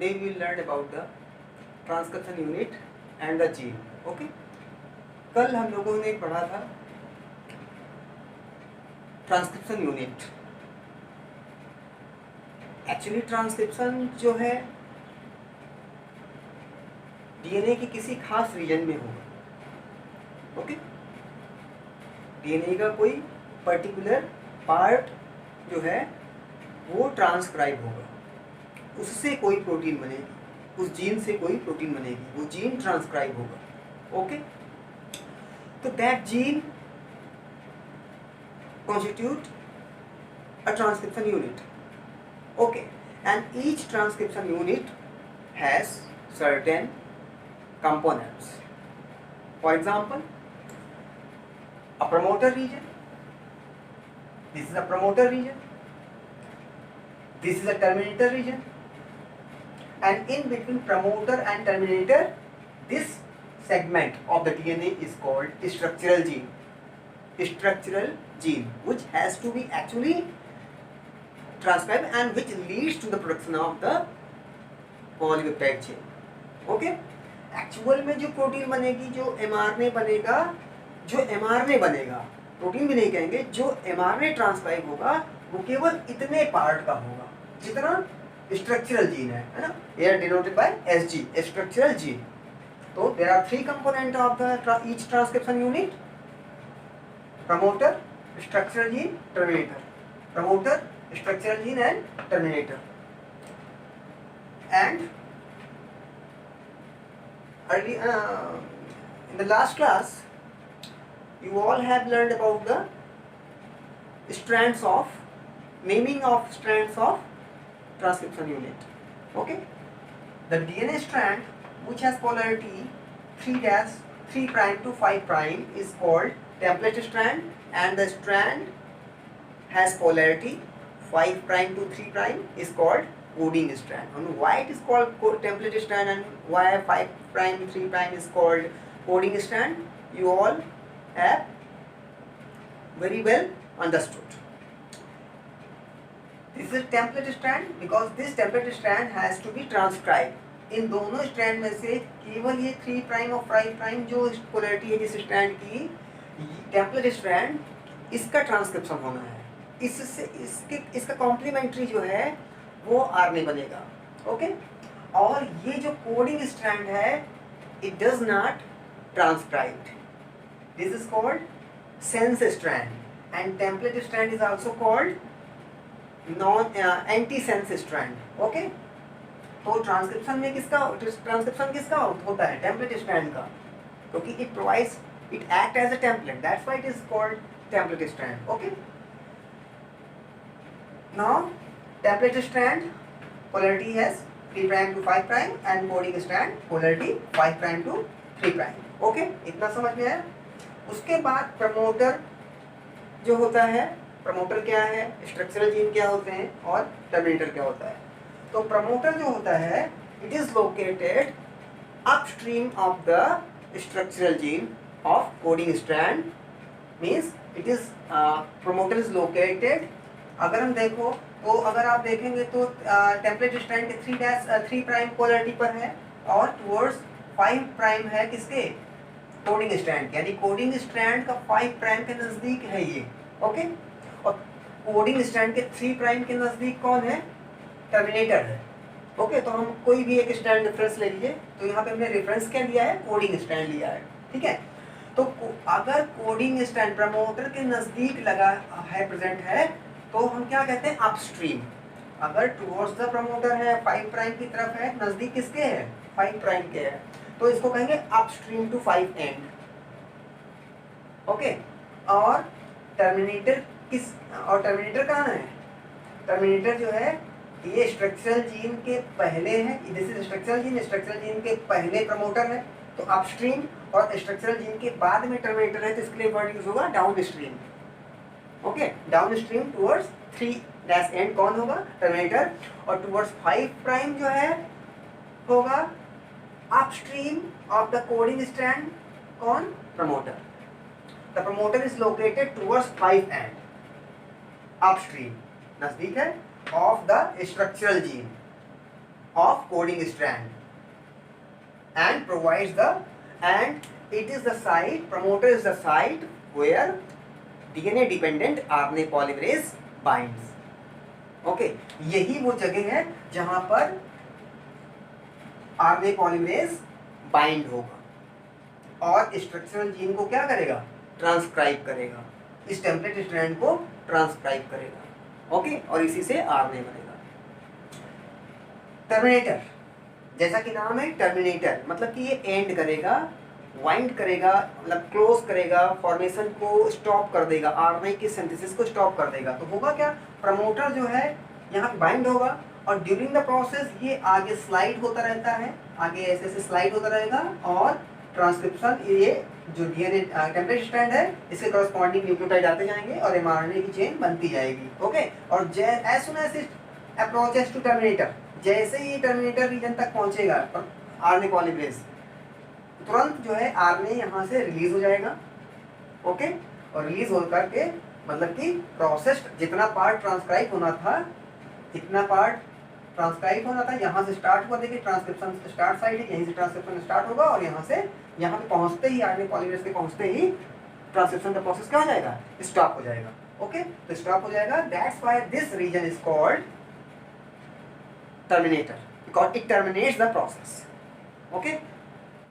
today we will learn about the transcription unit and the gene. Okay, कल हम लोगों ने पढ़ा था ट्रांसक्रिप्शन यूनिट. एक्चुअली ट्रांसक्रिप्शन जो है डीएनए के किसी खास रीजन में होगा. ओके, डीएनए का कोई पर्टिकुलर पार्ट जो है वो ट्रांसक्राइब होगा, उससे कोई प्रोटीन बनेगी, उस जीन से कोई प्रोटीन बनेगी, वो जीन ट्रांसक्राइब होगा. ओके, तो that gene constitute a transcription unit. Okay, and each transcription unit has certain components. For example, a promoter region. This is a promoter region. This is a terminator region. And in between promoter and terminator, this segment of the DNA is called structural gene. Structural gene, which has to be actually transcribed and which leads to the production of the polypeptide chain. Okay, actual में जो protein बनेगी, जो mRNA बनेगा, protein भी नहीं कहेंगे, जो mRNA transcribe होगा वो केवल इतने पार्ट का होगा जितना स्ट्रक्चरल जीन है ना. ये denoted by SG, structural gene. तो there are three component of the each transcription unit: promoter, structural gene, terminator. Promoter, structural gene and terminator. And early in the last class you all have learned about the strands of naming of strands of transcription unit. Okay, the DNA strand which has polarity 3' to 5' is called template strand, and the strand has polarity 5' to 3' is called coding strand. And why it is called template strand and why 5' to 3' is called coding strand, you all have very well understood. This is template strand because this template strand has to be transcribed. इन दोनों strand में से केवल ये 3' और 5' जो polarity है जिस strand की, टेम्पलेट स्ट्रैंड, इसका ट्रांसक्रिप्शन होना है. इससे इसका कॉम्प्लीमेंट्री जो है वो आरएनए बनेगा. ओके, और ये जो कोडिंग स्ट्रैंड है it does not transcribe. This is called sense strand and template strand is also called non anti sense strand. Okay, तो ट्रांसक्रिप्शन किसका होता है? टेम्पलेट स्ट्रैंड का, क्योंकि it provides, it act as a template, that's why it is called template strand. Okay, now template strand polarity has 3' to 5' and coding strand polarity 5' to 3'. okay, इतना समझ में आया. उसके बाद प्रमोटर जो होता है, प्रमोटर क्या है, स्ट्रक्चरल जीन क्या होते हैं और टर्मिनेटर क्या होता है. तो प्रमोटर जो होता है it is located upstream of the structural gene of coding strand, means it is promoter is located. अगर हम देखो तो अगर आप देखेंगे तो टेम्पलेट स्ट्रैंड के 3' पोलैरिटी पर है और टुवर्ड्स 5' है किसके, कोडिंग स्ट्रैंड के, यानी कोडिंग स्ट्रैंड का 5' के नजदीक है ये. ओके, और कोडिंग स्ट्रैंड के 3' के नजदीक कौन है, टर्मिनेटर है. ओके, तो हम कोई भी एक स्ट्रैंड रेफरेंस ले लीजिए, तो यहाँ पे हमने रेफरेंस क्या लिया है, कोडिंग स्ट्रैंड लिया है. ठीक है, तो अगर कोडिंग स्ट्रैंड प्रमोटर के नजदीक लगा है, प्रेजेंट है, तो हम क्या कहते हैं, अपस्ट्रीम. अगर टुवर्ड्स द प्रमोटर है, 5' की तरफ है, नजदीक किसके है, 5' के है, तो इसको कहेंगे अपस्ट्रीम टू 5 एंड. ओके, और टर्मिनेटर कहाँ है, टर्मिनेटर जो है ये स्ट्रक्चरल जीन के पहले है. दिस इज स्ट्रक्चरल जीन के पहले प्रमोटर है, तो अपस्ट्रीम, और स्ट्रक्चरल जीन के बाद में टर्मिनेटर है, तो इसके लिए वर्ड यूज होगा downstream. Okay, downstream towards 3' end कौन होगा, टर्मिनेटर, और टुवर्ड्स 5' जो है होगा upstream of the coding strand, कौन, promoter. The promoter is located towards 5 end upstream, नजदीक है of the structural gene. of coding strand and provides the, and it is the site, promoter is the site where DNA dependent RNA polymerase binds. Okay, यही वो जगह है जहां पर RNA polymerase bind होगा और स्ट्रक्चरल जीन को क्या करेगा, ट्रांसक्राइब करेगा, इस टेम्पलेट स्ट्रैंड को ट्रांसक्राइब करेगा। ओके, और इसी से आरएनए बनेगा। टर्मिनेटर, जैसा कि नाम है टर्मिनेटर, मतलब कि ये एंड करेगा, वाइंड करेगा, मतलब क्लोज करेगा, फॉर्मेशन को स्टॉप कर देगा, आरएनए की सिंथेसिस को स्टॉप कर देगा। तो होगा क्या, प्रमोटर जो है यहाँ पे बाइंड होगा और ड्यूरिंग द प्रोसेस ये आगे स्लाइड होता रहता है, आगे ऐसे ऐसे स्लाइड होता रहेगा और ट्रांसक्रिप्शन, ये जो डीएनए टेम्पलेट स्ट्रैंड है इसके कॉरस्पॉन्डिंग न्यूक्लियोटाइड आते जाएंगे और एमआरएनए की चेन बनती जाएगी। ओके, और as soon as it approaches to terminator, जैसे ही टर्मिनेटर रीजन तक पहुंचेगा आरएनए पॉलीमरेज, तुरंत जो है आरएनए यहाँ से रिलीज हो जाएगा। ओके, और रिलीज हो करके मतलब कि प्रोसेस्ड जितना पार्ट ट्रांसक्राइब होना था, इतना पार्ट ट्रांसक्राइब होना था, यहाँ से स्टार्ट हुआ। देखिए ट्रांसक्रिप्शन स्टार्ट साइड है, यहीं से ट्रांसक्रिप्शन स्टार्ट होगा और यहाँ से यहाँ पे पहुँचते ही आरएनए पॉलीमरेज के पहुँचते ही ट्रांसक्रिप्शन का प्रोसेस क्या हो जाएगा, स्टॉप हो जाएगा। ओके, तो स्टॉप हो जाएगा। That's why this reason is called terminator, because it terminates the process. Okay,